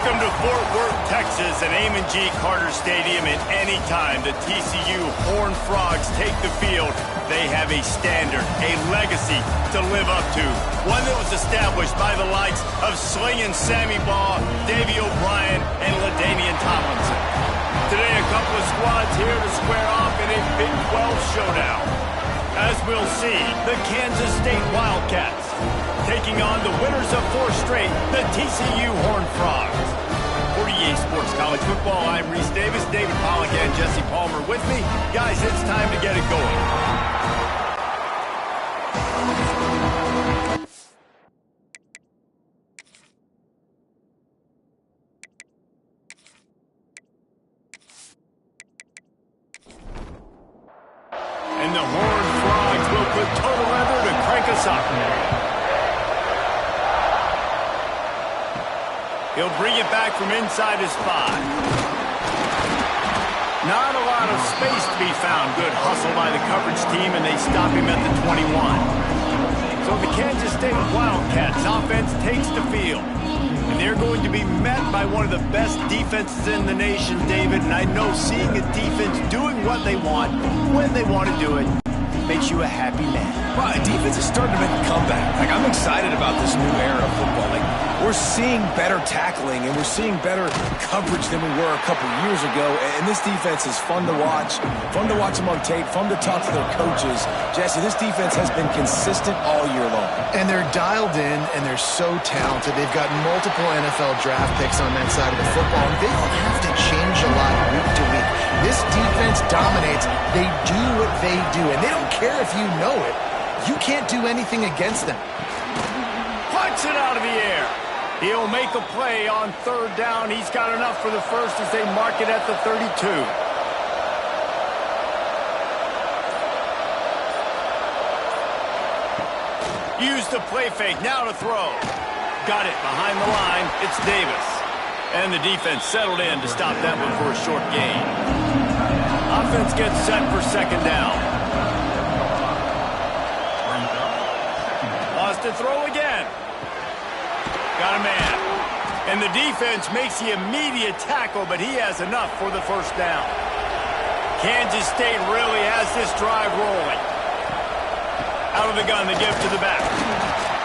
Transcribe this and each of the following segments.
Welcome to Fort Worth, Texas, and Amon G. Carter Stadium. And anytime the TCU Horned Frogs take the field, they have a standard, a legacy to live up to. One that was established by the likes of Slingin' Sammy Baugh, Davey O'Brien, and LaDainian Tomlinson. Today, a couple of squads here to square off in a Big 12 showdown. As we'll see, the Kansas State Wildcats taking on the winners of 4 straight, the TCU Horned Frogs. For EA Sports College Football, I'm Reese Davis, David Pollock, and Jesse Palmer with me. Guys, it's time to get it going. And the Horned Frogs will put total leather to crank us up. He'll bring it back from inside his 5. Not a lot of space to be found. Good hustle by the coverage team, and they stop him at the 21. So the Kansas State Wildcats offense takes the field. And they're going to be met by one of the best defenses in the nation, David. And I know seeing a defense doing what they want, when they want to do it, makes you a happy man. Well, defense is starting to make a comeback. Like, I'm excited about this new era of football. Like, we're seeing better tackling and we're seeing better coverage than we were a couple years ago. And this defense is fun to watch them on tape, fun to talk to their coaches. Jesse, this defense has been consistent all year long. And they're dialed in and they're so talented. They've got multiple NFL draft picks on that side of the football, and they don't have to change a lot week to week. This defense dominates. They do what they do, and they don't care if you know it. You can't do anything against them. Punch it out of the air. He'll make a play on 3rd down. He's got enough for the first as they mark it at the 32. Use the play fake. Now to throw. Got it behind the line. It's Davis. And the defense settled in to stop that one for a short gain. Offense gets set for 2nd down. Lost to throw again. Got a man. And the defense makes the immediate tackle, but he has enough for the 1st down. Kansas State really has this drive rolling. Out of the gun, the give to the back.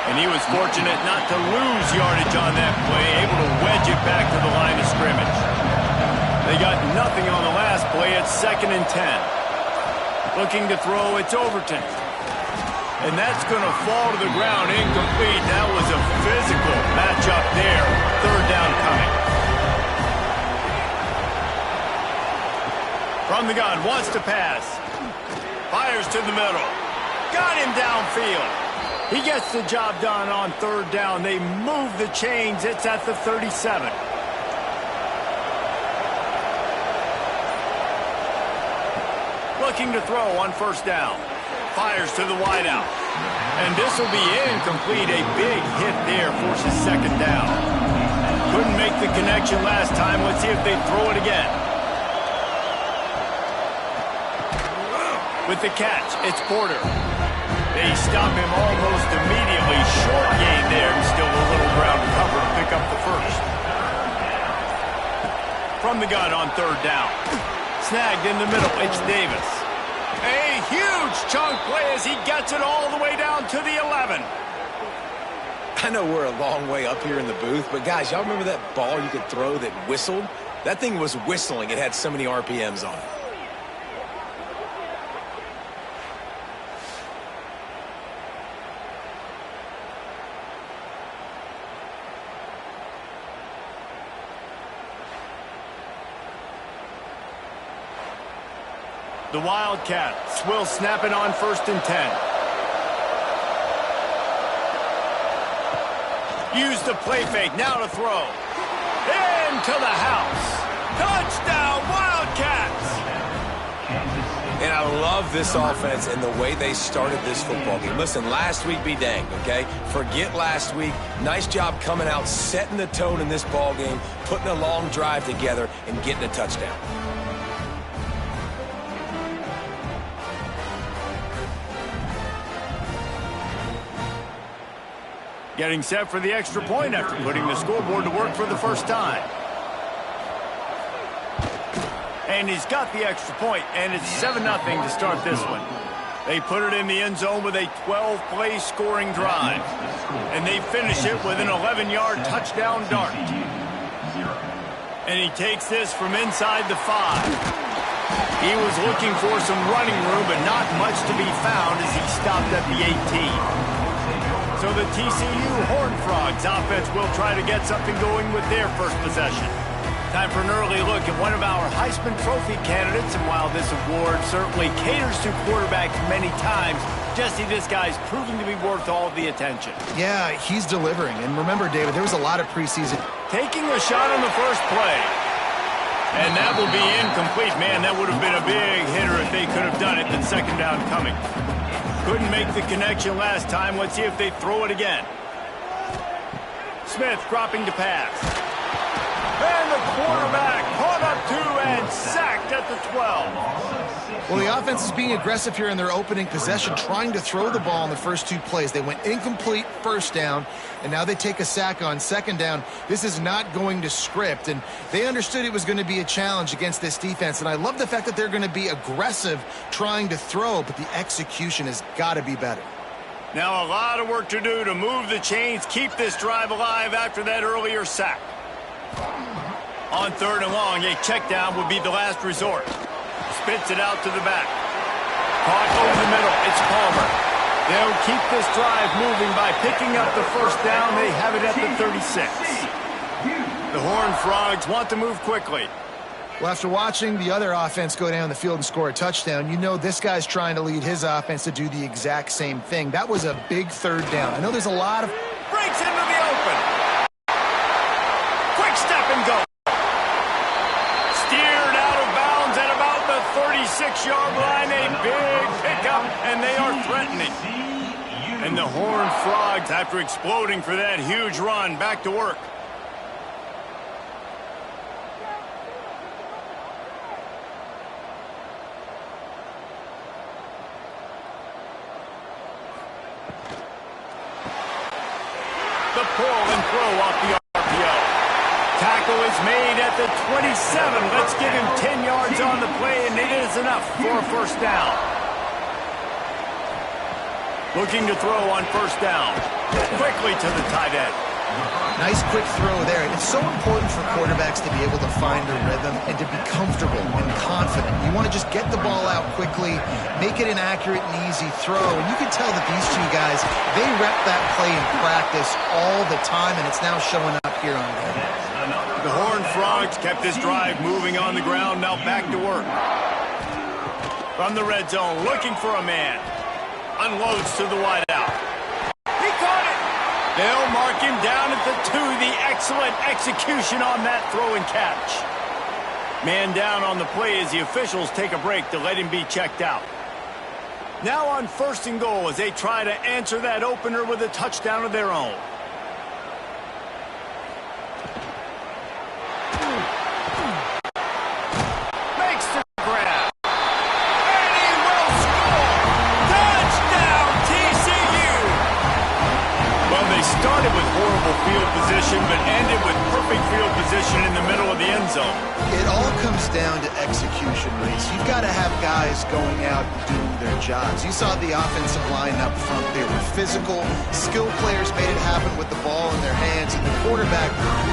And he was fortunate not to lose yardage on that play, able to wedge it back to the line of scrimmage. They got nothing on the last play. It's 2nd and 10. Looking to throw, it's Overton. And that's going to fall to the ground incomplete. That was a physical matchup there. 3rd down coming. From the gun, wants to pass. Fires to the middle. Got him downfield. He gets the job done on 3rd down. They move the chains. It's at the 37. Looking to throw on 1st down. Fires to the wideout. And this will be incomplete. A big hit there forces 2nd down. Couldn't make the connection last time. Let's see if they throw it again. With the catch, it's Porter. They stop him almost immediately. Short gain there, and still a little ground cover to pick up the 1st. From the gun on 3rd down. Snagged in the middle, it's Davis. A huge chunk play as he gets it all the way down to the 11. I know we're a long way up here in the booth, but guys, y'all remember that ball you could throw that whistled? That thing was whistling. It had so many RPMs on it. The Wildcats will snap it on 1st and 10. Use the play fake. Now to throw. Into the house. Touchdown, Wildcats! And I love this offense and the way they started this football game. Listen, last week be danged, okay? Forget last week. Nice job coming out, setting the tone in this ball game, putting a long drive together, and getting a touchdown. Getting set for the extra point after putting the scoreboard to work for the first time. And he's got the extra point, and it's 7-0 to start this one. They put it in the end zone with a 12-play scoring drive. And they finish it with an 11-yard touchdown dart. And he takes this from inside the 5. He was looking for some running room, but not much to be found as he stopped at the 18. So the TCU Horned Frogs offense will try to get something going with their first possession. Time for an early look at one of our Heisman Trophy candidates, and while this award certainly caters to quarterbacks many times, Jesse, this guy's proving to be worth all the attention. Yeah, he's delivering. And remember, David, there was a lot of preseason. Taking a shot on the first play. And that will be incomplete. Man, that would have been a big hitter if they could have done it. Then second down coming. Couldn't make the connection last time. Let's see if they throw it again. Smith dropping to pass. And the quarterback caught up to and sacked at the 12. Well, the offense is being aggressive here in their opening possession, trying to throw the ball in the first 2 plays. They went incomplete first down, and now they take a sack on second down. This is not going to script, and they understood it was going to be a challenge against this defense. And I love the fact that they're going to be aggressive trying to throw, but the execution has got to be better. Now a lot of work to do to move the chains, keep this drive alive after that earlier sack. On 3rd and long, a check down would be the last resort. Spits it out to the back. Caught over the middle. It's Palmer. They'll keep this drive moving by picking up the first down. They have it at the 36. The Horned Frogs want to move quickly. Well, after watching the other offense go down the field and score a touchdown, you know this guy's trying to lead his offense to do the exact same thing. That was a big 3rd down. I know there's a lot of... Breaks into the open. Quick step and go. Steered out of bounds at about the 36-yard line. A big pickup, and they are threatening. And the Horned Frogs, after exploding for that huge run, back to work. The pull and throw off the RPO. Tackle is made at the 27. Let's give him 10 yards on the play, and it is enough for a first down. Looking to throw on first down. Quickly to the tight end. Nice quick throw there. It's so important for quarterbacks to be able to find a rhythm and to be comfortable and confident. You want to just get the ball out quickly, make it an accurate and easy throw. And you can tell that these 2 guys, they rep that play in practice all the time, and it's now showing up here on game. The Horned Frogs kept this drive moving on the ground, now back to work. From the red zone, looking for a man. Unloads to the wideout. He caught it! They'll mark him down at the 2. The excellent execution on that throw and catch. Man down on the play as the officials take a break to let him be checked out. Now on 1st and goal as they try to answer that opener with a touchdown of their own. Makes the grab. And he will score! Touchdown, TCU! Well, they started with horrible field position, but ended with perfect field position in the middle of the end zone. It all comes down to execution, Reese. You've got to have guys going out and doing their jobs. You saw the offensive line up front. They were physical. Skilled players made it happen with the ball in their hands, and the quarterback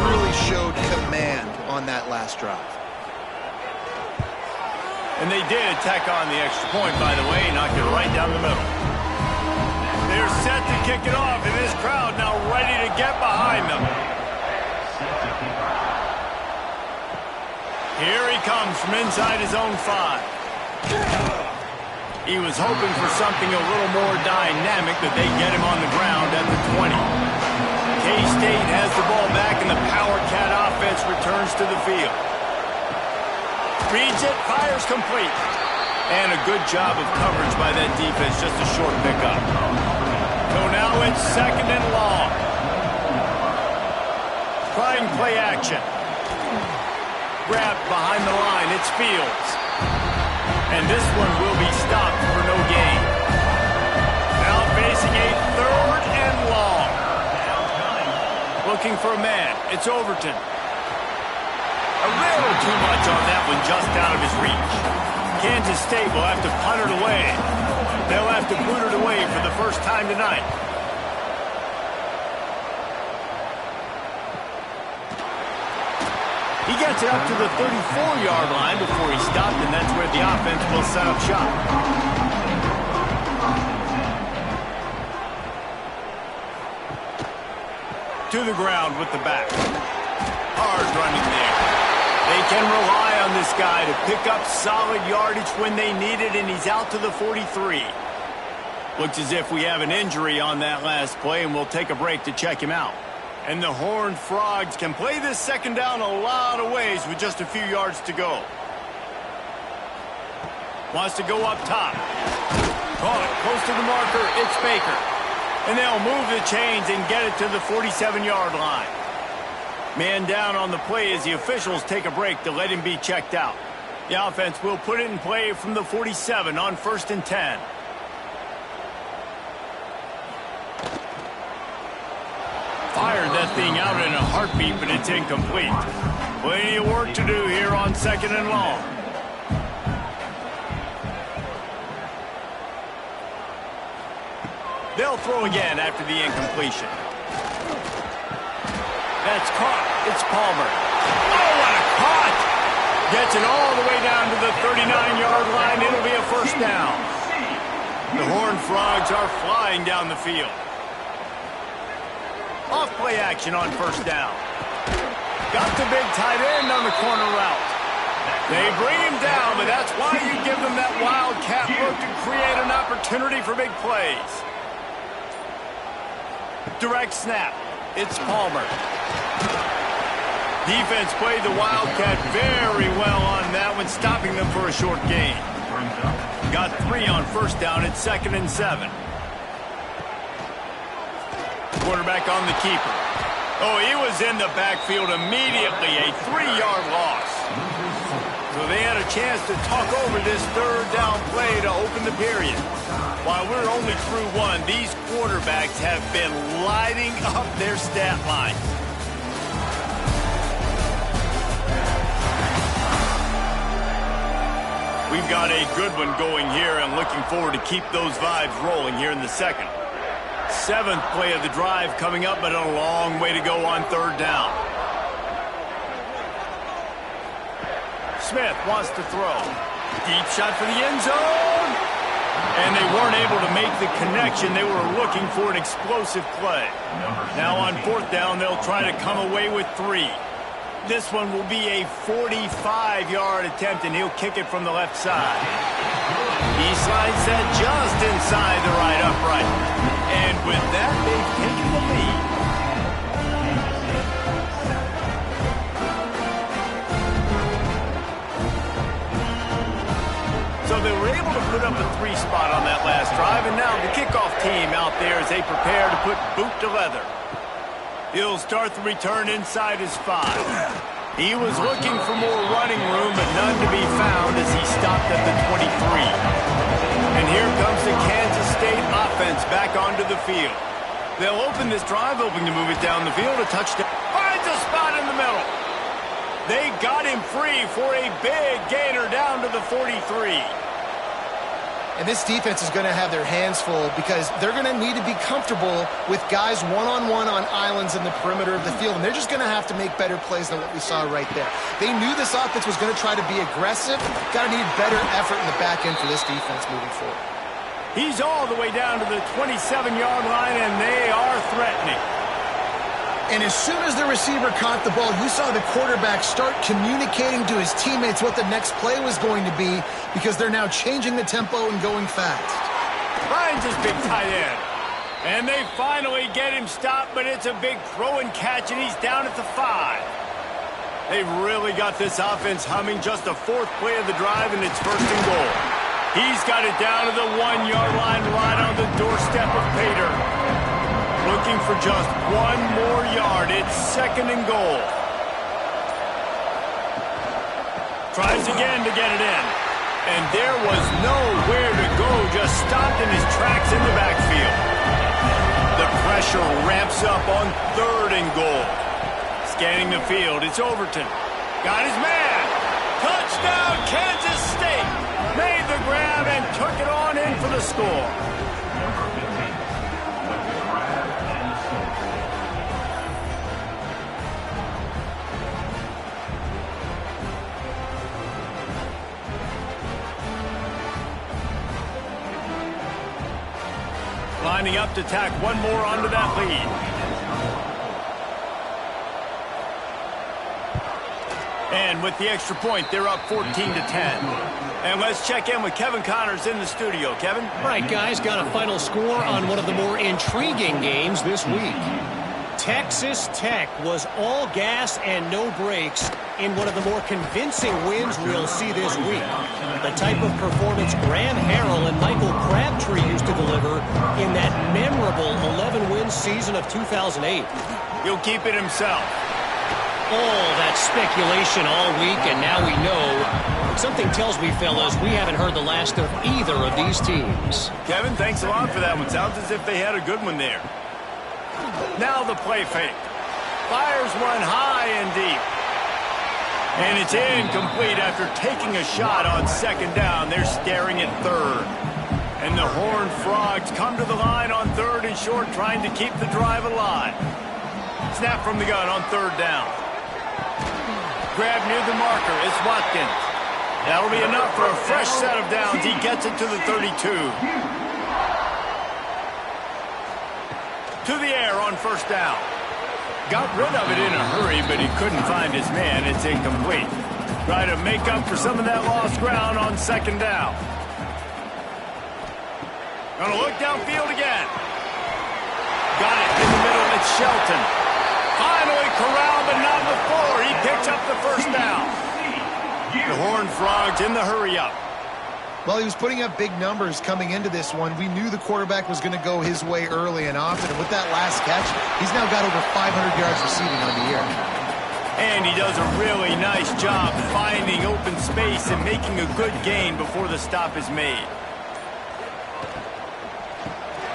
really showed command on that last drive. And they did tack on the extra point, by the way, knocked it right down the middle. They're set to kick it off, and this crowd now ready to get behind them. Here he comes from inside his own 5. He was hoping for something a little more dynamic, but they get him on the ground at the 20. K-State has the ball back, and the Power Cat offense returns to the field. Reads it, fires complete. And a good job of coverage by that defense, just a short pickup. So now it's 2nd and long. Trying play action. Grabbed behind the line, it's Fields. And this one will be stopped for no gain. Now facing a 3rd and long. Looking for a man. It's Overton. A little too much on that one, just out of his reach. Kansas State will have to punt it away. They'll have to boot it away for the first time tonight. He gets it up to the 34-yard line before he stopped, and that's where the offense will set up shop. To the ground with the back. Hard running there. They can rely on this guy to pick up solid yardage when they need it, and he's out to the 43. Looks as if we have an injury on that last play, and we'll take a break to check him out. And the Horned Frogs can play this second down a lot of ways with just a few yards to go. Wants to go up top. Caught it close to the marker. It's Baker. And they'll move the chains and get it to the 47-yard line. Man down on the play as the officials take a break to let him be checked out. The offense will put it in play from the 47 on 1st and 10. Fired that thing out in a heartbeat, but it's incomplete. Plenty of work to do here on 2nd and long. They'll throw again after the incompletion. That's caught. It's Palmer. Oh, what a caught! Gets it all the way down to the 39-yard line. It'll be a first down. The Horned Frogs are flying down the field. Off play action on 1st down. Got the big tight end on the corner route. They bring him down, but that's why you give them that wildcat look to create an opportunity for big plays. Direct snap. It's Palmer. Defense played the wildcat very well on that one, stopping them for a short gain. Got 3 on 1st down at 2nd and 7. Quarterback on the keeper. Oh, he was in the backfield immediately. A 3-yard loss. So they had a chance to talk over this 3rd down play to open the period. While we're only through 1, these quarterbacks have been lighting up their stat line. We've got a good one going here and looking forward to keep those vibes rolling here in the second. 7th play of the drive coming up, but a long way to go on 3rd down. Smith wants to throw. Deep shot for the end zone. And they weren't able to make the connection. They were looking for an explosive play. Now on 4th down, they'll try to come away with 3. This one will be a 45-yard attempt, and he'll kick it from the left side. He slides that just inside the right upright. And with that, they've taken the lead. So they were able to put up a 3 spot on that last drive, and now the kickoff team out there as they prepare to put boot to leather. He'll start the return inside his 5. He was looking for more running room, but none to be found as he stopped at the 23. And here comes the Kansas State offense back onto the field. They'll open this drive, hoping to move it down the field. A touchdown. Finds a spot in the middle. They got him free for a big gainer down to the 43. And this defense is going to have their hands full because they're going to need to be comfortable with guys one-on-one on islands in the perimeter of the field. And they're just going to have to make better plays than what we saw right there. They knew this offense was going to try to be aggressive. Got to need better effort in the back end for this defense moving forward. He's all the way down to the 27-yard line, and they are threatening. And as soon as the receiver caught the ball, you saw the quarterback start communicating to his teammates what the next play was going to be because they're now changing the tempo and going fast. Finds his big tight end. And they finally get him stopped, but it's a big throw and catch, and he's down at the 5. They've really got this offense humming. Just a 4th play of the drive, and it's 1st and goal. He's got it down to the 1-yard line right on the doorstep of Pater. Looking for just 1 more yard. It's 2nd and goal. Tries again to get it in. And there was nowhere to go. Just stopped in his tracks in the backfield. The pressure ramps up on 3rd and goal. Scanning the field, it's Overton. Got his man. Touchdown, Kansas State. Made the grab and took it on in for the score. Lining up to tack one more onto that lead. And with the extra point, they're up 14-10. And let's check in with Kevin Connors in the studio. Kevin? All right, guys, got a final score on one of the more intriguing games this week. Texas Tech was all gas and no brakes in one of the more convincing wins we'll see this week. The type of performance Graham Harrell and Michael Crabtree used to deliver in that memorable 11-win season of 2008. He'll keep it himself. All that speculation all week, and now we know. Something tells me, fellas, we haven't heard the last of either of these teams. Kevin, thanks a lot for that one. Sounds as if they had a good one there. Now the play fake. Fires one high and deep. And it's incomplete after taking a shot on second down. They're staring at third. And the Horned Frogs come to the line on third and short, trying to keep the drive alive. Snap from the gun on third down. Grab near the marker. It's Watkins. That'll be enough for a fresh set of downs. He gets it to the 32. To the air on first down. Got rid of it in a hurry, but he couldn't find his man. It's incomplete. Try to make up for some of that lost ground on second down. Gonna look downfield again. Got it in the middle. It's Shelton. Finally corralled, but not before. He picks up the first down. The Horned Frogs in the hurry-up. Well, he was putting up big numbers coming into this one. We knew the quarterback was going to go his way early and often. And with that last catch, he's now got over 500 yards receiving on the year. And he does a really nice job finding open space and making a good gain before the stop is made.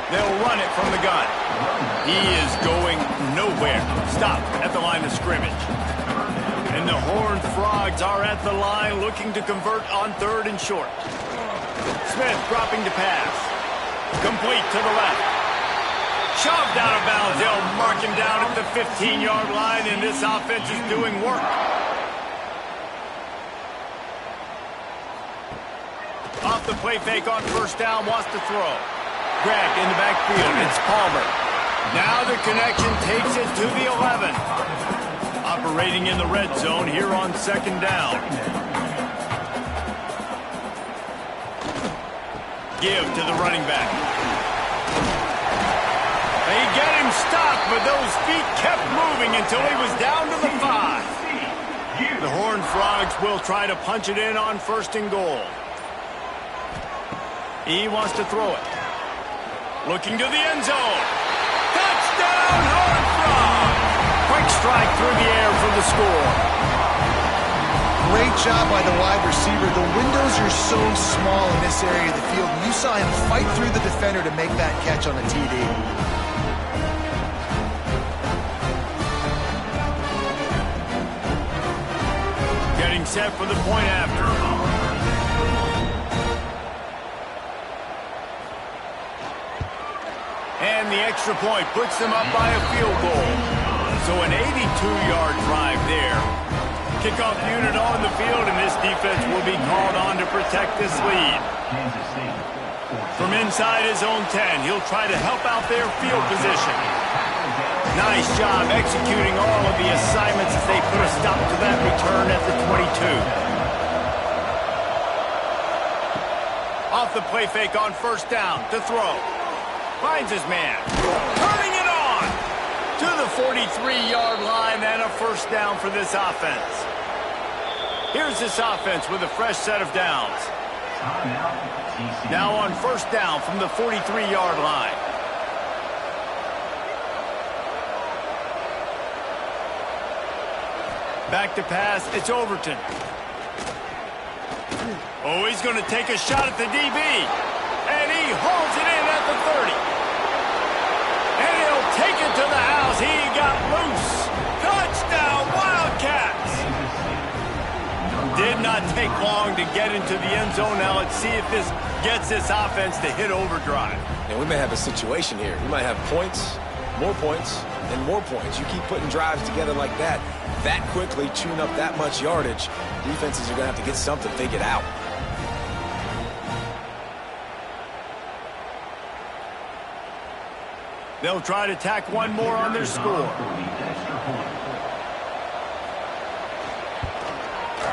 They'll run it from the gun. He is going nowhere. Stop at the line of scrimmage. And the Horned Frogs are at the line looking to convert on third and short. Smith dropping to pass. Complete to the left. Shoved out of bounds. They'll mark him down at the 15-yard line, and this offense is doing work. Off the play fake on first down, wants to throw. Grabbed in the backfield. It's Palmer. Now the connection takes it to the 11. Operating in the red zone here on second down. Give to the running back. They get him stopped, but those feet kept moving until he was down to the 5. The Horned Frogs will try to punch it in on first and goal. He wants to throw it. Looking to the end zone. Touchdown, Horned Frogs! Quick strike through the air for the score. Great job by the wide receiver. The windows are so small in this area of the field. You saw him fight through the defender to make that catch on the TD. Getting set for the point after. And the extra point puts them up by a field goal. So an 82-yard drive there. Kickoff unit on the field, and this defense will be called on to protect this lead. From inside his own 10, he'll try to help out their field position. Nice job executing all of the assignments as they put a stop to that return at the 22. Off the play fake on first down to throw. Finds his man. Turning it on to the 43-yard line, and a first down for this offense. Here's this offense with a fresh set of downs. Now on first down from the 43-yard line. Back to pass, it's Overton. Oh, he's going to take a shot at the DB. And he holds it in at the 30. And he'll take it to the house. He got loose not take long to get into the end zone. Now let's see if this gets this offense to hit overdrive. And we may have a situation here. We might have points, and more points. You keep putting drives together like that quickly, chewing up that much yardage, defenses are going to have to get something figured out. They'll try to tack one more on their score.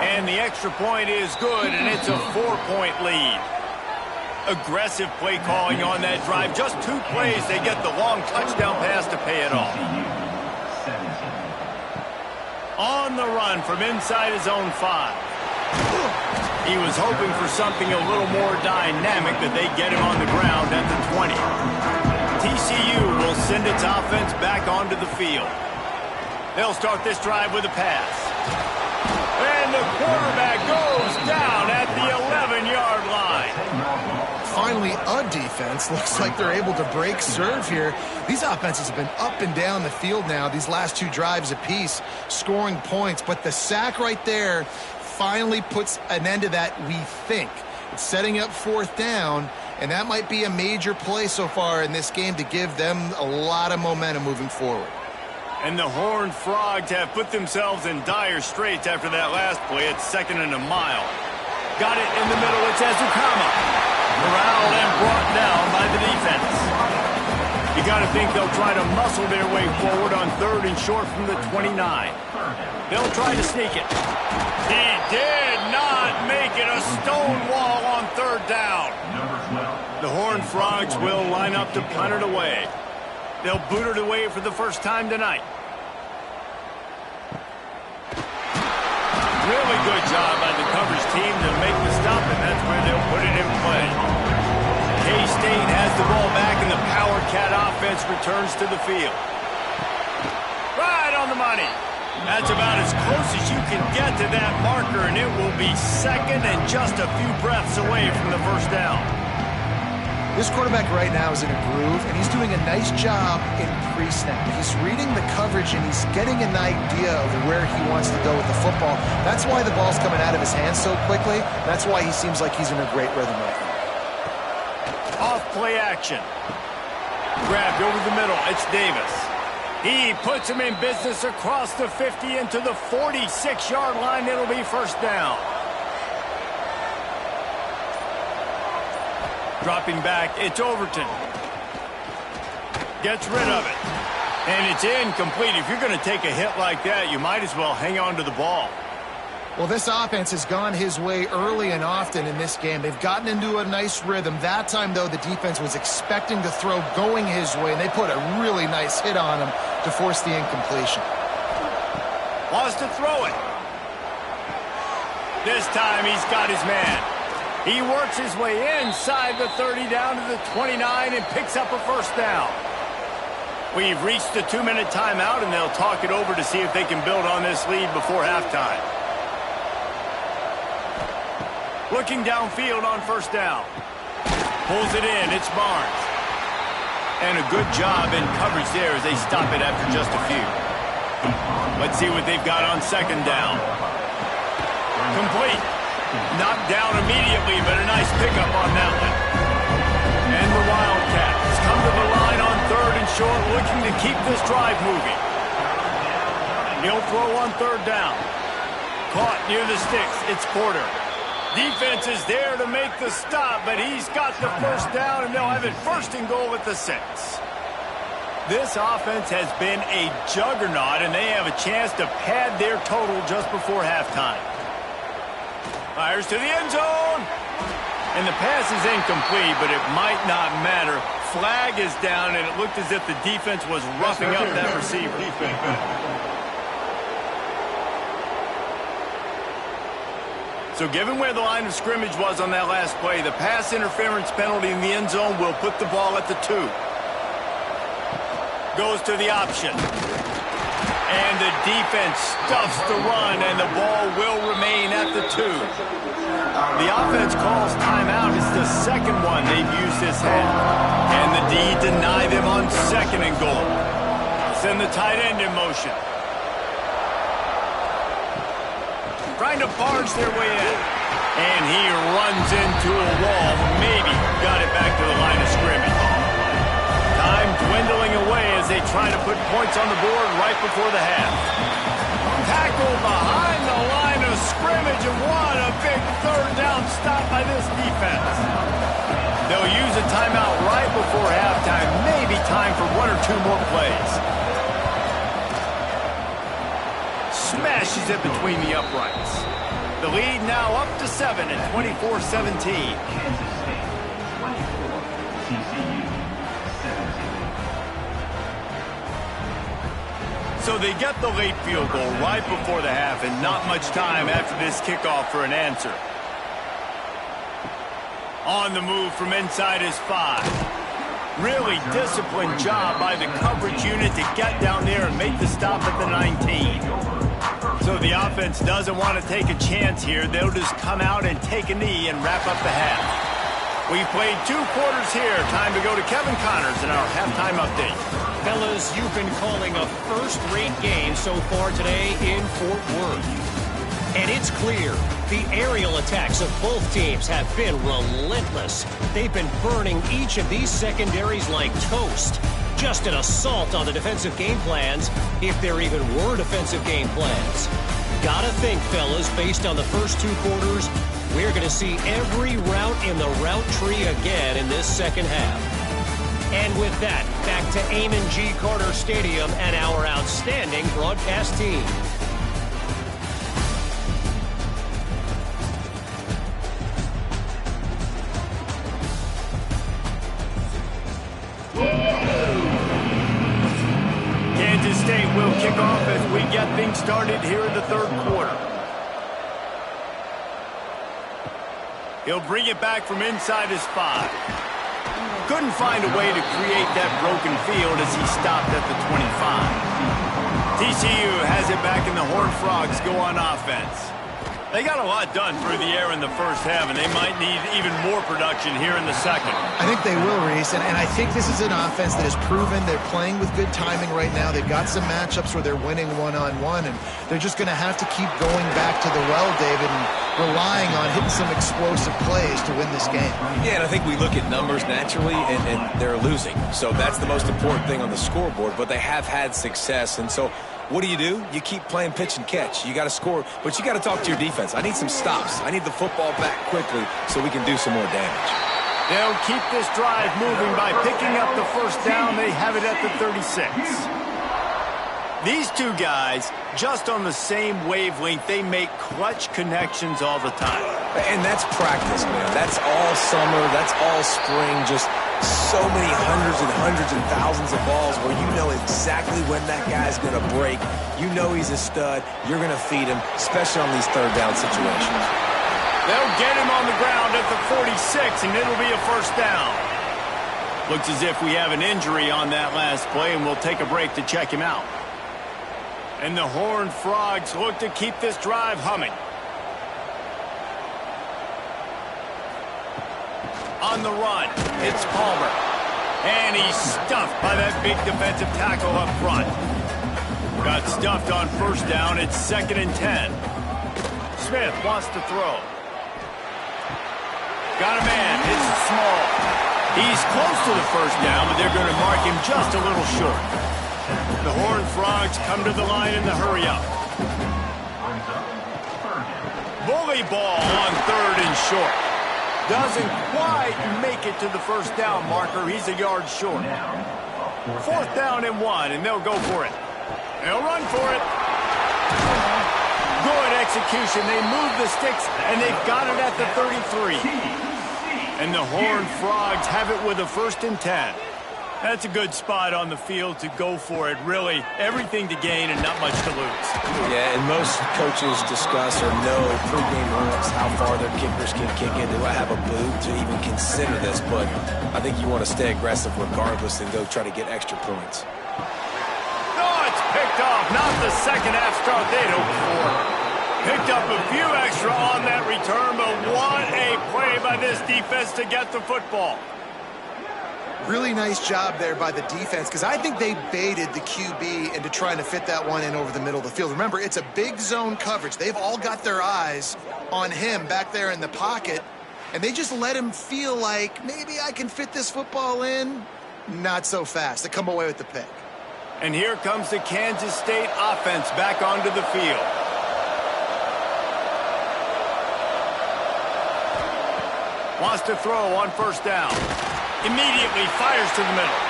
And the extra point is good, and it's a 4-point lead. Aggressive play calling on that drive. Just 2 plays, they get the long touchdown pass to pay it off. On the run from inside his own 5. He was hoping for something a little more dynamic, that they get him on the ground at the 20. TCU will send its offense back onto the field. They'll start this drive with a pass. And the quarterback goes down at the 11-yard line. Finally, a defense. Looks like they're able to break serve here. These offenses have been up and down the field now, these last 2 drives apiece, scoring points. But the sack right there finally puts an end to that, we think. It's setting up 4th down, and that might be a major play so far in this game to give them a lot of momentum moving forward. And the Horned Frogs have put themselves in dire straits after that last play. It's 2nd and a mile. Got it in the middle. It's Azukama. Corralled and brought down by the defense. You got to think they'll try to muscle their way forward on 3rd and short from the 29. They'll try to sneak it. He did not make it. A stone wall on 3rd down. The Horned Frogs will line up to punt it away. They'll boot it away for the first time tonight. Really good job by the coverage team to make the stop, and that's where they'll put it in play. K-State has the ball back, and the Power Cat offense returns to the field. Right on the money. That's about as close as you can get to that marker, and it will be 2nd and just a few breaths away from the first down. This quarterback right now is in a groove, and he's doing a nice job in pre-snap. He's reading the coverage, and he's getting an idea of where he wants to go with the football. That's why the ball's coming out of his hands so quickly. That's why he seems like he's in a great rhythm right now. Off play action. Grabbed over the middle. It's Davis. He puts him in business across the 50 into the 46-yard line. It'll be 1st down. Dropping back, it's Overton. Gets rid of it. And it's incomplete. If you're going to take a hit like that, you might as well hang on to the ball. Well, this offense has gone his way early and often in this game. They've gotten into a nice rhythm. That time, though, the defense was expecting to throw going his way, and they put a really nice hit on him to force the incompletion. Wants to throw it. This time, he's got his man. He works his way inside the 30 down to the 29 and picks up a 1st down. We've reached the 2-minute timeout, and they'll talk it over to see if they can build on this lead before halftime. Looking downfield on 1st down. Pulls it in. It's Barnes. And a good job in coverage there as they stop it after just a few. Let's see what they've got on 2nd down. Complete. Knocked down immediately, but a nice pickup on that one. And the Wildcats come to the line on 3rd and short, looking to keep this drive moving. He'll throw on 3rd down. Caught near the sticks. It's Porter. Defense is there to make the stop, but he's got the 1st down, and they'll have it 1st and goal at the 6. This offense has been a juggernaut, and they have a chance to pad their total just before halftime. Fires to the end zone. And the pass is incomplete, but it might not matter. Flag is down, and it looked as if the defense was roughing up that receiver. So given where the line of scrimmage was on that last play, the pass interference penalty in the end zone will put the ball at the 2. Goes to the option. And the defense stuffs the run, and the ball will remain at the 2. The offense calls timeout. It's the 2nd one they've used this half. And the D deny them on 2nd and goal. Send the tight end in motion. trying to barge their way in. And he runs into a wall. Maybe got it back to the line of scrimmage. Time dwindling away as they try to put points on the board right before the half. Tackle behind the line of scrimmage, and what a big third down stop by this defense. They'll use a timeout right before halftime. Maybe time for one or two more plays. Smashes it between the uprights. The lead now up to 7 at 24-17. So they get the late field goal right before the half, and not much time after this kickoff for an answer. On the move from inside his 5. Really disciplined job by the coverage unit to get down there and make the stop at the 19. So the offense doesn't want to take a chance here. They'll just come out and take a knee and wrap up the half. We've played 2 quarters here. Time to go to Kevin Connors in our halftime update. Fellas, you've been calling a first-rate game so far today in Fort Worth. And it's clear the aerial attacks of both teams have been relentless. They've been burning each of these secondaries like toast. Just an assault on the defensive game plans, if there even were defensive game plans. Gotta think, fellas, based on the first 2 quarters, we're going to see every route in the route tree again in this second half. And with that, back to Amon G. Carter Stadium and our outstanding broadcast team. Kansas State will kick off as we get things started here in the third quarter. He'll bring it back from inside his 5. Couldn't find a way to create that broken field as he stopped at the 25. TCU has it back and the Horned Frogs go on offense. They got a lot done through the air in the first half, and they might need even more production here in the second. I think they will, Reese, and I think this is an offense that has proven they're playing with good timing right now. They've got some matchups where they're winning one-on-one, and they're just going to have to keep going back to the well, David, and relying on hitting some explosive plays to win this game. Yeah, and I think we look at numbers naturally, and they're losing. So that's the most important thing on the scoreboard, but they have had success, and so what do? You keep playing pitch and catch. You got to score, but you got to talk to your defense. I need some stops. I need the football back quickly so we can do some more damage. They'll keep this drive moving by picking up the first down. They have it at the 36. These 2 guys, just on the same wavelength, they make clutch connections all the time. And that's practice, man. That's all summer. That's all spring. Just so many hundreds and thousands of balls where you know exactly when that guy's going to break. You know he's a stud. You're going to feed him, especially on these third down situations. They'll get him on the ground at the 46, and it'll be a first down. Looks as if we have an injury on that last play, and we'll take a break to check him out. And the Horned Frogs look to keep this drive humming. On the run, it's Palmer. And he's stuffed by that big defensive tackle up front. Got stuffed on first down. It's 2nd and 10. Smith wants to throw. Got a man. It's small. He's close to the first down, but they're going to mark him just a little short. The Horned Frogs come to the line in the hurry-up. Bully ball on 3rd and short. Doesn't quite make it to the first down marker. He's a yard short. 4th down and 1, and they'll go for it. They'll run for it. Good execution. They move the sticks, and they've got it at the 33. And the Horned Frogs have it with a 1st and 10. That's a good spot on the field to go for it. Really, everything to gain and not much to lose. Yeah, and most coaches discuss or know pregame warm-ups how far their kickers can kick it. Do I have a boot to even consider this? But I think you want to stay aggressive regardless and go try to get extra points. Oh, it's picked off. Not the second half start they'd hoped for. Picked up a few extra on that return, but what a play by this defense to get the football. Really nice job there by the defense, because I think they baited the QB into trying to fit that one in over the middle of the field. Remember, it's a big zone coverage. They've all got their eyes on him back there in the pocket, and they just let him feel like, maybe I can fit this football in. Not so fast. They come away with the pick. And here comes the Kansas State offense back onto the field. Wants to throw on first down. Immediately fires to the middle.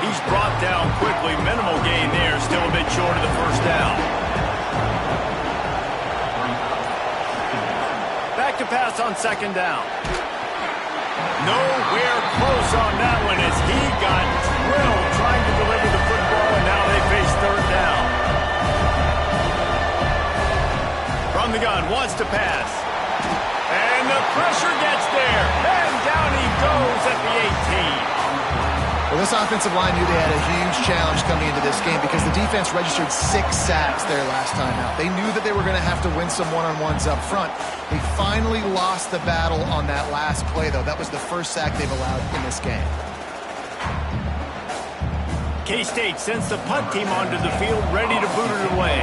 He's brought down quickly. Minimal gain there. Still a bit short of the first down. Back to pass on second down. Nowhere close on that one as he got drilled trying to deliver the football, and now they face third down. From the gun, wants to pass. And the pressure gets there. And down he goes at the 18. Well, this offensive line knew they had a huge challenge coming into this game because the defense registered 6 sacks their last time out. They knew that they were going to have to win some one-on-ones up front. They finally lost the battle on that last play, though. That was the first sack they've allowed in this game. K-State sends the punt team onto the field, ready to boot it away.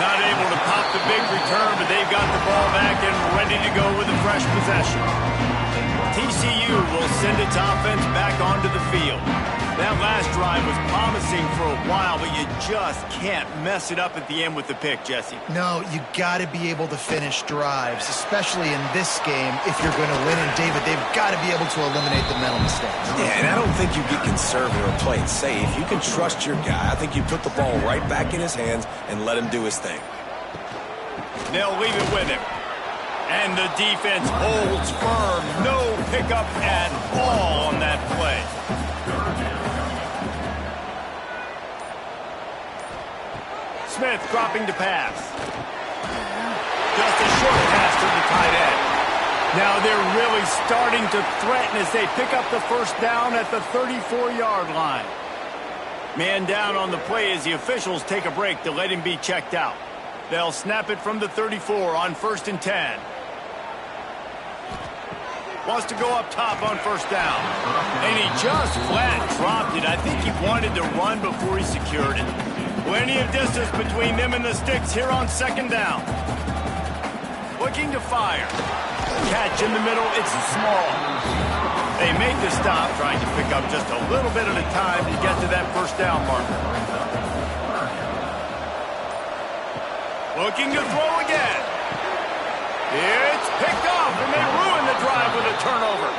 Not able to pop the big return, but they've got the ball back and ready to go with a fresh possession. TCU will send its offense back onto the field. That last drive was promising for a while, but you just can't mess it up at the end with the pick, Jesse. No, you got to be able to finish drives, especially in this game. If you're going to win, and David, they've got to be able to eliminate the mental mistakes. Yeah, and I don't think you get conservative or play it safe. You can trust your guy. I think you put the ball right back in his hands and let him do his thing. They'll leave it with him. And the defense holds firm. No pickup at all on that play. Smith dropping to pass. Just a short pass to the tight end. Now they're really starting to threaten as they pick up the first down at the 34-yard line. Man down on the play as the officials take a break to let him be checked out. They'll snap it from the 34 on 1st and 10. Wants to go up top on first down. And he just flat dropped it. I think he wanted to run before he secured it. Plenty of distance between them and the sticks here on second down. Looking to fire. Catch in the middle. It's small. They make the stop, trying to pick up just a little bit at a time to get to that first down marker. Looking to throw again. It's picked off, and they ruin the drive with a turnover.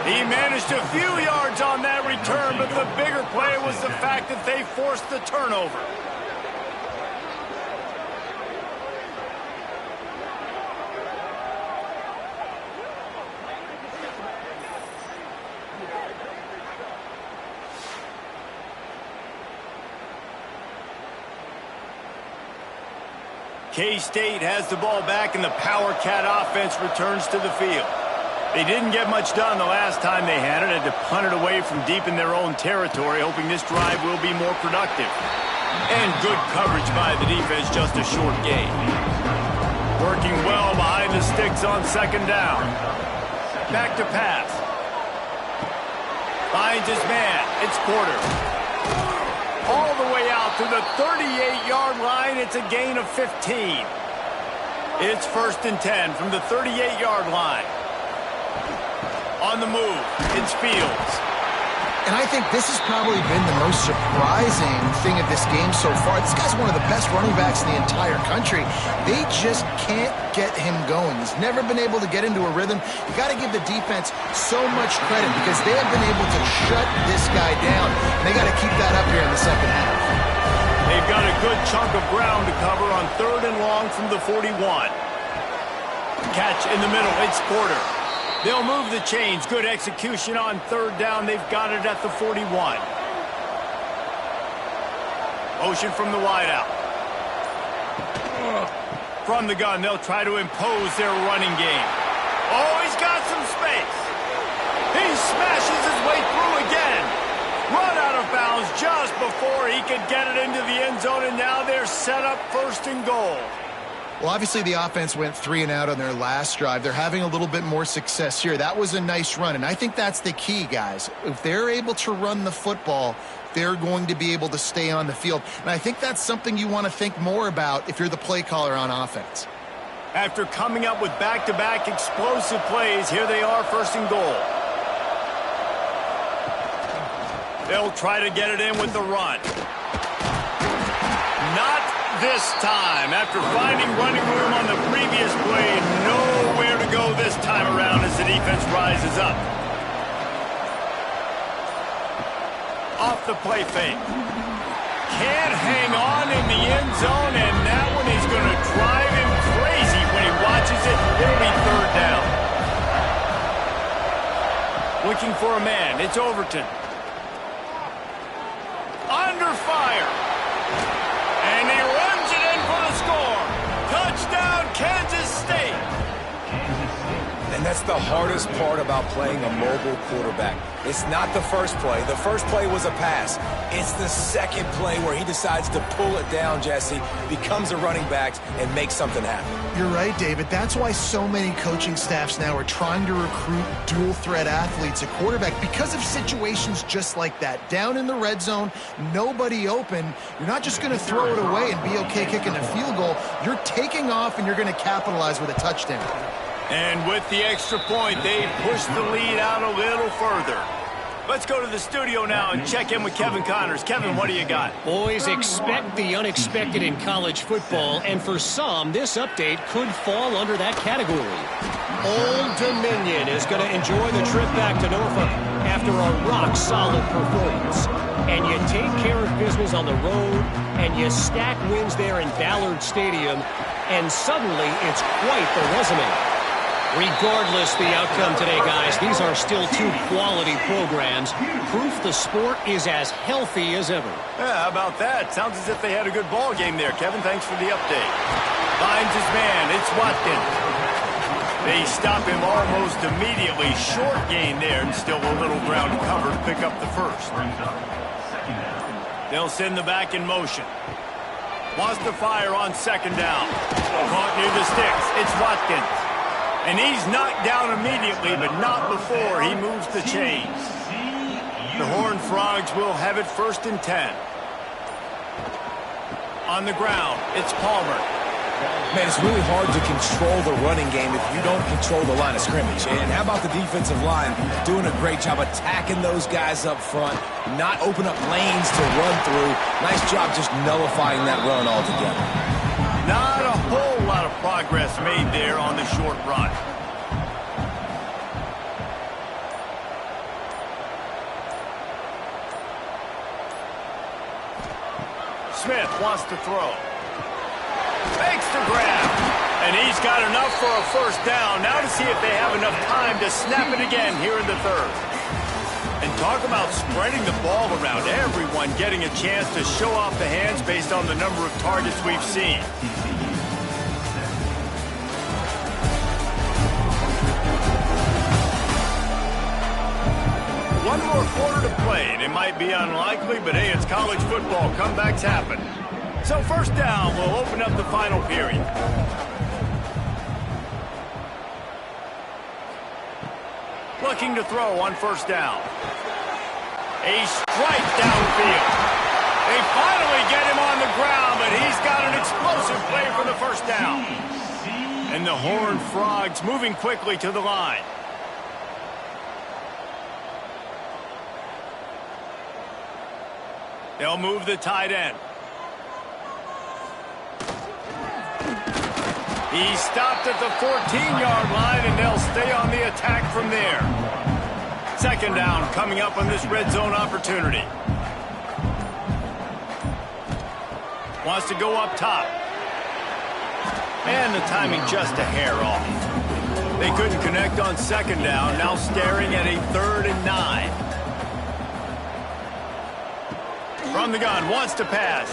He managed a few yards on that return, but the bigger play was the fact that they forced the turnover. K-State has the ball back, and the Power Cat offense returns to the field. They didn't get much done the last time they had it. Had to punt it away from deep in their own territory, hoping this drive will be more productive. And good coverage by the defense, just a short gain. Working well behind the sticks on second down. Back to pass. Finds his man. It's Porter. All the way out to the 38-yard line. It's a gain of 15. It's 1st and 10 from the 38-yard line. On the move, it's Fields. And I think this has probably been the most surprising thing of this game so far. This guy's one of the best running backs in the entire country. They just can't get him going. He's never been able to get into a rhythm. You got to give the defense so much credit because they have been able to shut this guy down. And they got to keep that up here in the second half. They've got a good chunk of ground to cover on 3rd and long from the 41. Catch in the middle. It's Porter. They'll move the chains. Good execution on 3rd down. They've got it at the 41. Motion from the wideout. From the gun, they'll try to impose their running game. Oh, he's got some space. He smashes his way through again. Run out of bounds just before he could get it into the end zone, and now they're set up 1st and goal. Well, obviously the offense went 3 and out on their last drive. They're having a little bit more success here. That was a nice run, and I think that's the key, guys. If they're able to run the football, they're going to be able to stay on the field. And I think that's something you want to think more about if you're the play caller on offense. After coming up with back-to-back explosive plays, here they are, first and goal. They'll try to get it in with the run. Not this time. After finding running room on the previous play, nowhere to go this time around as the defense rises up. Off the play fake. Can't hang on in the end zone, and that one is going to drive him crazy when he watches it. It'll be third down. Looking for a man. It's Overton. Under fire. And he runs it in for the score. Touchdown, Kansas State. And that's the hardest part about playing a mobile quarterback. It's not the first play. The first play was a pass. It's the second play where he decides to pull it down, Jesse, becomes a running back, and makes something happen. You're right, David. That's why so many coaching staffs now are trying to recruit dual-threat athletes at quarterback because of situations just like that. Down in the red zone, nobody open. You're not just going to throw it away and be okay kicking a field goal. You're taking off, and you're going to capitalize with a touchdown. And with the extra point, they push the lead out a little further. Let's go to the studio now and check in with Kevin Connors. Kevin, what do you got? Boys, expect the unexpected in college football, and for some, this update could fall under that category. Old Dominion is going to enjoy the trip back to Norfolk after a rock-solid performance. And you take care of business on the road, and you stack wins there in Ballard Stadium, and suddenly it's quite the resume. Regardless the outcome today, guys, these are still two quality programs. Proof the sport is as healthy as ever. Yeah, how about that? Sounds as if they had a good ball game there. Kevin, thanks for the update. Finds his man. It's Watkins. They stop him almost immediately. Short gain there, and still a little ground to cover to pick up the first. They'll send the back in motion. Wants to fire on second down. Caught near the sticks. It's Watkins. And he's knocked down immediately, but not before he moves the chains. The Horned Frogs will have it first and 10. On the ground, it's Palmer. Man, it's really hard to control the running game if you don't control the line of scrimmage. And how about the defensive line doing a great job attacking those guys up front, not open up lanes to run through. Nice job just nullifying that run altogether. Not a whole lot of progress made there on the short run. Smith wants to throw. Makes the grab. And he's got enough for a first down. Now to see if they have enough time to snap it again here in the third. And talk about spreading the ball around. Everyone getting a chance to show off the hands based on the number of targets we've seen. One more quarter to play, and it might be unlikely, but hey, it's college football. Comebacks happen. So first down, we'll open up the final period. Looking to throw on first down. A strike downfield. They finally get him on the ground, but he's got an explosive play for the first down. And the Horned Frogs moving quickly to the line. They'll move the tight end. He's stopped at the 14-yard line, and they'll stay on the attack from there. Second down coming up on this red zone opportunity. Wants to go up top. And the timing just a hair off. They couldn't connect on second down, now staring at a 3rd and 9. From the gun, wants to pass.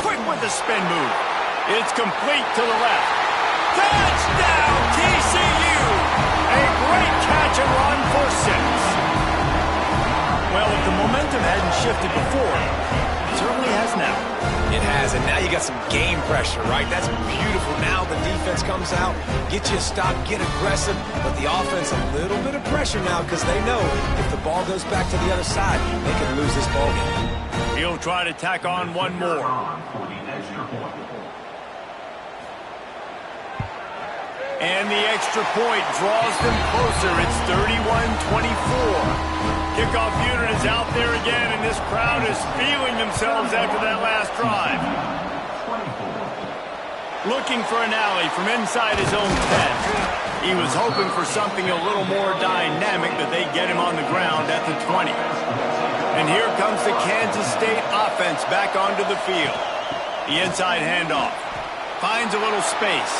Quick with the spin move. It's complete to the left. Touchdown, TCU! A great catch and run for 6. Well, if the momentum hadn't shifted before, it certainly has now. It has, and now you got some game pressure, right? That's beautiful. Now the defense comes out, get you a stop, get aggressive, but the offense a little bit of pressure now because they know if the ball goes back to the other side, they can lose this ball game. He'll try to tack on one more. And the extra point draws them closer. It's 31-24. Kickoff unit is out there again, and this crowd is feeling themselves after that last drive. Looking for an alley from inside his own 10. He was hoping for something a little more dynamic, but they get him on the ground at the 20. And here comes the Kansas State offense back onto the field. The inside handoff. Finds a little space.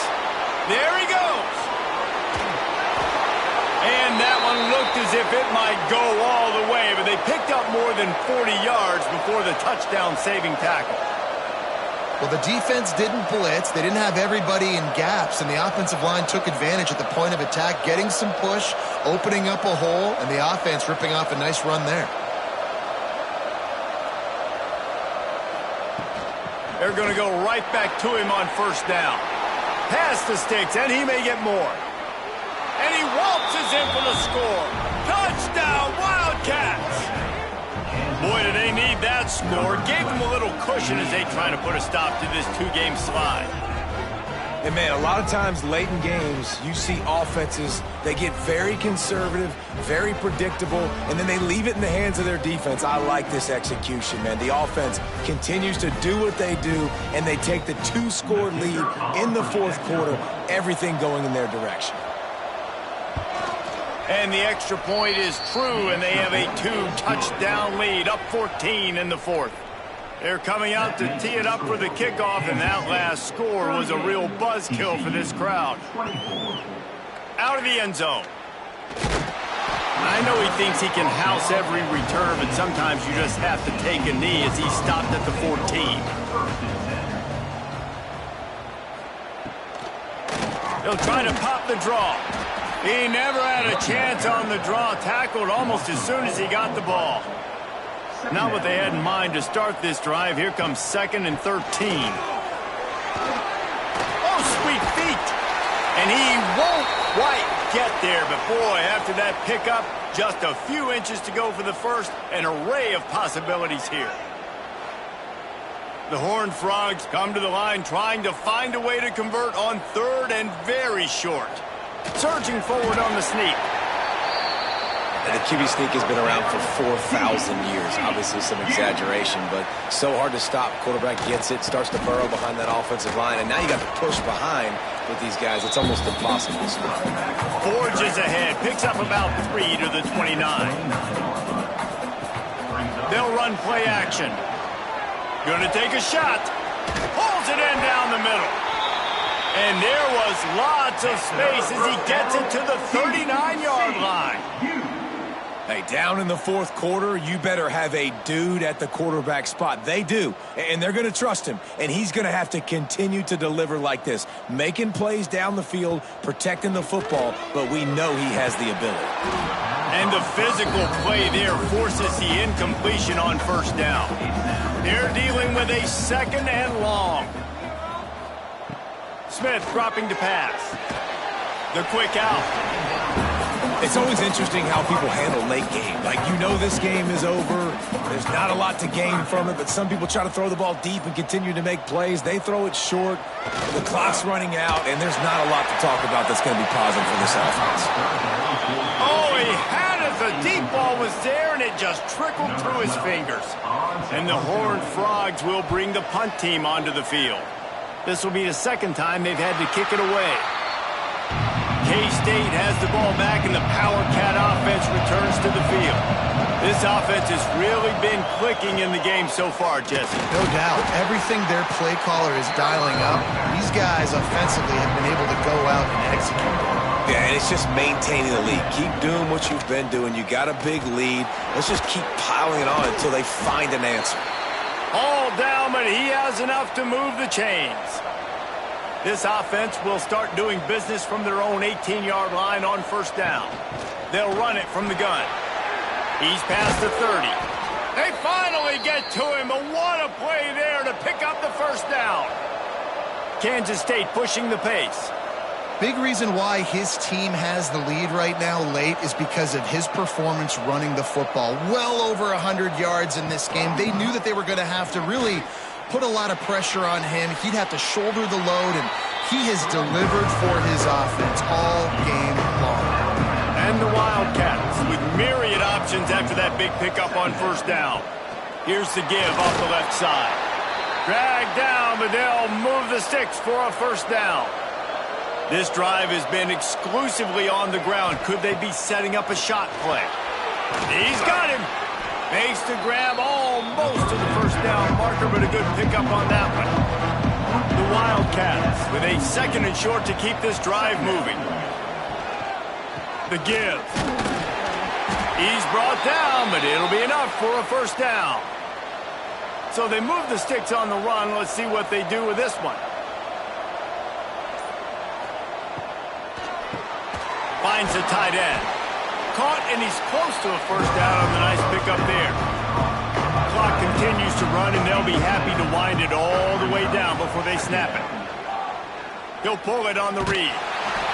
There he goes. And that one looked as if it might go all the way, but they picked up more than 40 yards before the touchdown-saving tackle. Well, the defense didn't blitz. They didn't have everybody in gaps, and the offensive line took advantage at the point of attack, getting some push, opening up a hole, and the offense ripping off a nice run there. They're going to go right back to him on first down. Past the sticks, and he may get more. And he waltzes in for the score. Touchdown, Wildcats! Boy, do they need that score. Gave them a little cushion as they try to put a stop to this two-game slide. And, man, a lot of times late in games, you see offenses, they get very conservative, very predictable, and then they leave it in the hands of their defense. I like this execution, man. The offense continues to do what they do, and they take the two-score lead in the fourth quarter, everything going in their direction. And the extra point is true, and they have a two-touchdown lead, up 14 in the fourth. They're coming out to tee it up for the kickoff, and that last score was a real buzzkill for this crowd. Out of the end zone. I know he thinks he can house every return, but sometimes you just have to take a knee as he stopped at the 14. He'll try to pop the draw. He never had a chance on the draw, tackled almost as soon as he got the ball. Not what they had in mind to start this drive. Here comes 2nd and 13. Oh, sweet feet. And he won't quite get there. But, boy, after that pickup, just a few inches to go for the first. An array of possibilities here. The Horned Frogs come to the line trying to find a way to convert on 3rd and very short. Surging forward on the sneak. And the QB sneak has been around for 4,000 years. Obviously some exaggeration, but so hard to stop. Quarterback gets it, starts to burrow behind that offensive line, and now you got to push behind with these guys. It's almost impossible to stop. Forges ahead, picks up about 3 to the 29. They'll run play action. Gonna take a shot. Pulls it in down the middle. And there was lots of space as he gets it to the 39-yard line. Hey, down in the fourth quarter, you better have a dude at the quarterback spot. They do, and they're going to trust him. And he's going to have to continue to deliver like this, making plays down the field, protecting the football, but we know he has the ability. And the physical play there forces the incompletion on first down. They're dealing with a 2nd and long. Smith dropping to pass. The quick out. It's always interesting how people handle late game. Like, you know this game is over. There's not a lot to gain from it, but some people try to throw the ball deep and continue to make plays. They throw it short. The clock's running out, and there's not a lot to talk about that's going to be positive for this offense. Oh, he had it. The deep ball was there, and it just trickled through his fingers. And the Horned Frogs will bring the punt team onto the field. This will be the 2nd time they've had to kick it away. K-State has the ball back, and the Power Cat offense returns to the field. This offense has really been clicking in the game so far, Jesse. No doubt. Everything their play caller is dialing up, these guys offensively have been able to go out and execute. Yeah, and it's just maintaining the lead. Keep doing what you've been doing. You got a big lead. Let's just keep piling it on until they find an answer. All down, but he has enough to move the chains. This offense will start doing business from their own 18-yard line on first down. They'll run it from the gun. He's past the 30. They finally get to him, but what a play there to pick up the first down. Kansas State pushing the pace. Big reason why his team has the lead right now late is because of his performance running the football. Well over 100 yards in this game. They knew that they were going to have to really put a lot of pressure on him. He'd have to shoulder the load, and he has delivered for his offense all game long. And the Wildcats with myriad options after that big pickup on first down. Here's the give off the left side. Dragged down, but they'll move the sticks for a first down. This drive has been exclusively on the ground. Could they be setting up a shot play? He's got him. Makes the grab almost to the first down marker, but a good pickup on that one. The Wildcats with a second and short to keep this drive moving. The give. He's brought down, but it'll be enough for a first down. So they move the sticks on the run. Let's see what they do with this one. Finds a tight end. Caught, and he's close to a first down on the nice pickup there. Clock continues to run, and they'll be happy to wind it all the way down before they snap it. He'll pull it on the read.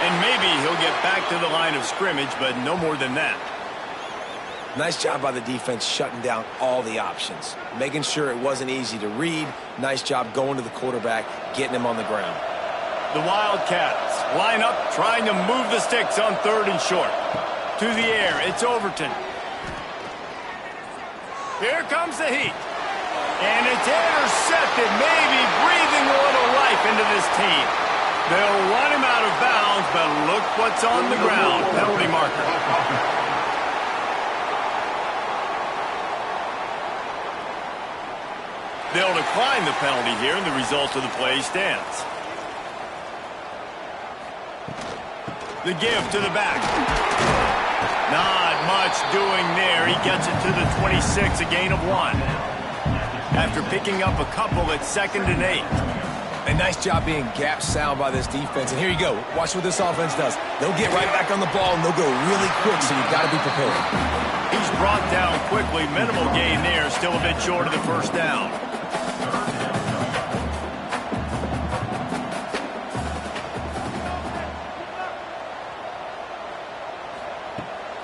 And maybe he'll get back to the line of scrimmage, but no more than that. Nice job by the defense shutting down all the options. Making sure it wasn't easy to read. Nice job going to the quarterback, getting him on the ground. The Wildcats line up, trying to move the sticks on third and short. To the air, it's Overton. Here comes the heat. And it's intercepted, maybe breathing a little life into this team. They'll run him out of bounds, but look what's on the ground. Penalty marker. They'll decline the penalty here, and the result of the play stands. The give to the back. Not much doing there. He gets it to the 26, a gain of 1. After picking up a couple at 2nd and 8. A nice job being gap sound by this defense. And here you go. Watch what this offense does. They'll get right back on the ball, and they'll go really quick, so you've got to be prepared. He's brought down quickly. Minimal gain there. Still a bit short of the first down.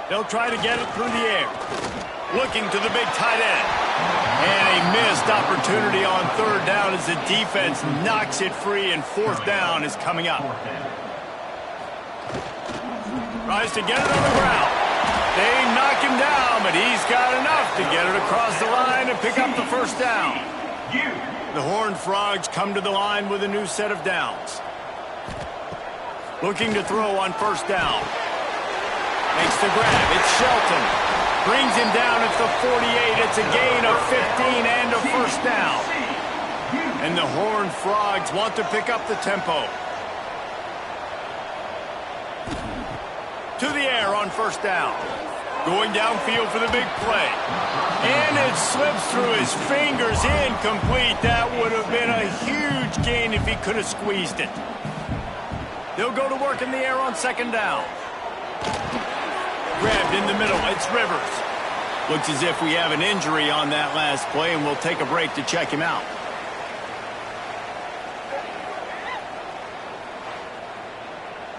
They'll try to get it through the air. Looking to the big tight end. And a missed opportunity on third down as the defense knocks it free, and fourth down is coming up. Tries to get it on the ground. They knock him down, but he's got enough to get it across the line and pick up the first down. The Horned Frogs come to the line with a new set of downs. Looking to throw on first down. Makes the grab. It's Shelton. Brings him down at the 48. It's a gain of 15 and a first down. And the Horned Frogs want to pick up the tempo. To the air on first down. Going downfield for the big play. And it slips through his fingers. Incomplete. That would have been a huge gain if he could have squeezed it. They'll go to work in the air on second down. Grabbed in the middle. It's Rivers. Looks as if we have an injury on that last play, and we'll take a break to check him out.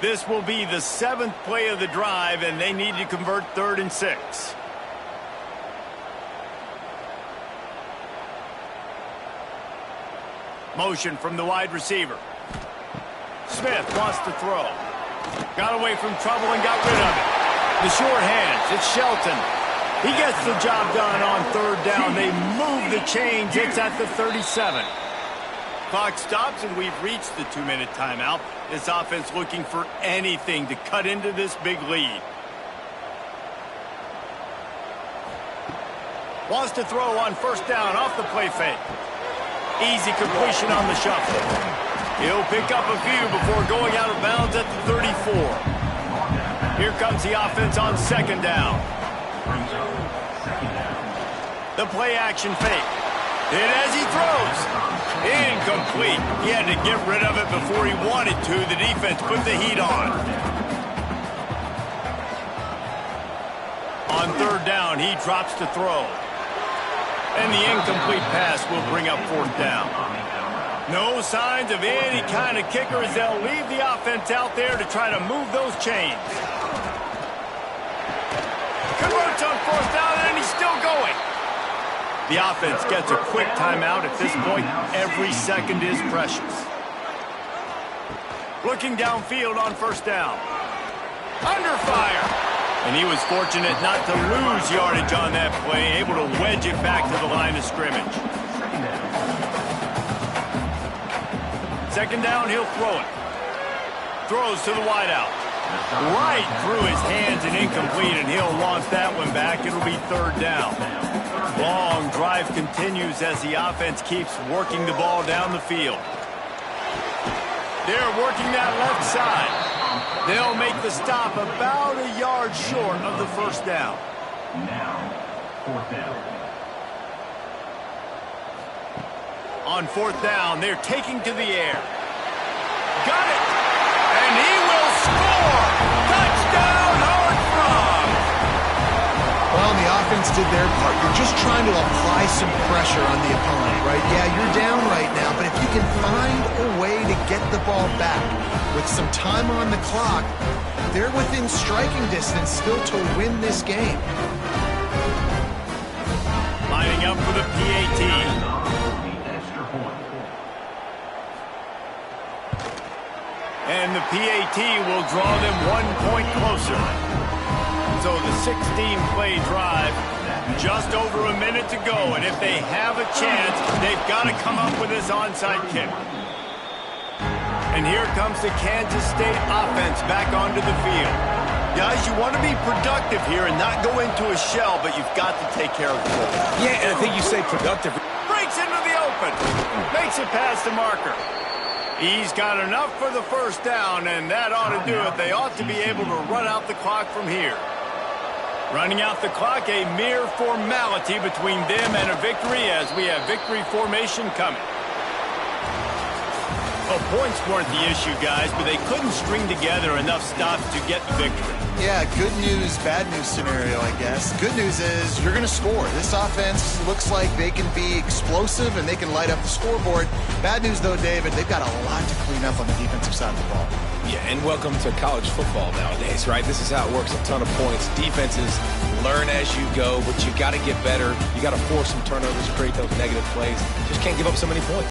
This will be the 7th play of the drive, and they need to convert 3rd and 6. Motion from the wide receiver. Smith wants to throw. Got away from trouble and got rid of it. The short hands, it's Shelton. He gets the job done on third down. They move the chains. It's at the 37. Clock stops, and we've reached the 2-minute timeout. This offense looking for anything to cut into this big lead. Wants to throw on first down off the play fake. Easy completion on the shuffle. He'll pick up a few before going out of bounds at the 34. Here comes the offense on second down. The play action fake. Hit as he throws. Incomplete. He had to get rid of it before he wanted to. The defense put the heat on. On third down, he drops to throw. And the incomplete pass will bring up fourth down. No signs of any kind of kicker as they'll leave the offense out there to try to move those chains. Converts on fourth down, and he's still going. The offense gets a quick timeout at this point. Every second is precious. Looking downfield on first down. Under fire. And he was fortunate not to lose yardage on that play, able to wedge it back to the line of scrimmage. Second down, he'll throw it. Throws to the wideout. Right through his hands and incomplete, and he'll launch that one back. It'll be third down. Long drive continues as the offense keeps working the ball down the field. They're working that left side. They'll make the stop about a yard short of the first down. Now, fourth down. On fourth down, they're taking to the air. Got it! And he will score! Touchdown, Horned Frogs! Well, the offense did their part. You're just trying to apply some pressure on the opponent, right? Yeah, you're down right now, but if you can find a way to get the ball back with some time on the clock, they're within striking distance still to win this game. Lining up for the PAT. And the PAT will draw them 1 point closer. So the 16-play drive, just over a minute to go. And if they have a chance, they've got to come up with this onside kick. And here comes the Kansas State offense back onto the field. Guys, you want to be productive here and not go into a shell, but you've got to take care of the ball. Yeah, and I think you say productive. Breaks into the open. Makes it past the marker. He's got enough for the first down, and that ought to do it. They ought to be able to run out the clock from here. Running out the clock, a mere formality between them and a victory as we have victory formation coming. Well, points weren't the issue, guys, but they couldn't string together enough stops to get the victory. Yeah, good news, bad news scenario, I guess. Good news is you're going to score. This offense looks like they can be explosive and they can light up the scoreboard. Bad news, though, David, they've got a lot to clean up on the defensive side of the ball. Yeah, and welcome to college football nowadays, right? This is how it works. A ton of points. Defenses learn as you go, but you got to get better. You got to force some turnovers, create those negative plays. Just can't give up so many points.